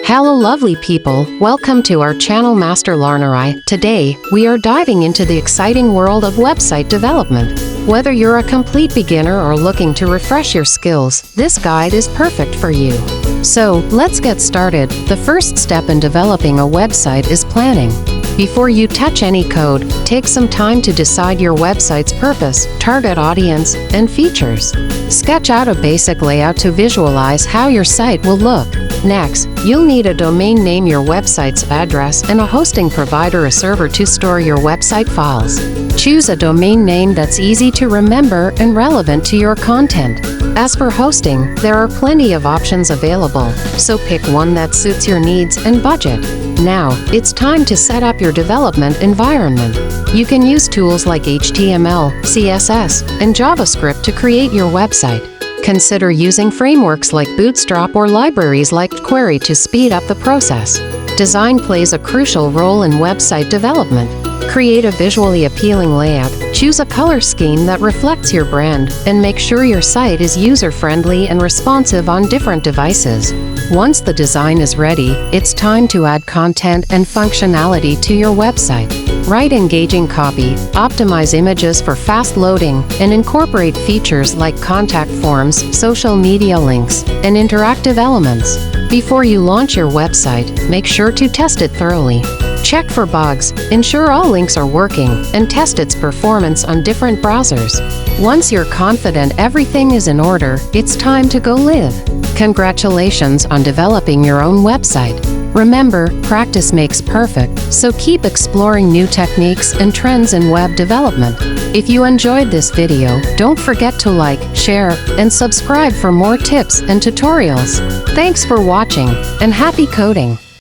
Hello lovely people, welcome to our channel Master Larnerai. Today, we are diving into the exciting world of website development. Whether you're a complete beginner or looking to refresh your skills, this guide is perfect for you. So, let's get started. The first step in developing a website is planning. Before you touch any code, take some time to decide your website's purpose, target audience, and features. Sketch out a basic layout to visualize how your site will look. Next, you'll need a domain name, your website's address, and a hosting provider, a server to store your website files. Choose a domain name that's easy to remember and relevant to your content. As for hosting, there are plenty of options available, so pick one that suits your needs and budget. Now, it's time to set up your development environment. You can use tools like HTML, CSS, and JavaScript to create your website. Consider using frameworks like Bootstrap or libraries like jQuery to speed up the process. Design plays a crucial role in website development. Create a visually appealing layout, choose a color scheme that reflects your brand, and make sure your site is user-friendly and responsive on different devices. Once the design is ready, it's time to add content and functionality to your website. Write engaging copy, optimize images for fast loading, and incorporate features like contact forms, social media links, and interactive elements. Before you launch your website, make sure to test it thoroughly. Check for bugs, ensure all links are working, and test its performance on different browsers. Once you're confident everything is in order, it's time to go live. Congratulations on developing your own website. Remember, practice makes perfect, so keep exploring new techniques and trends in web development. If you enjoyed this video, don't forget to like, share, and subscribe for more tips and tutorials. Thanks for watching, and happy coding!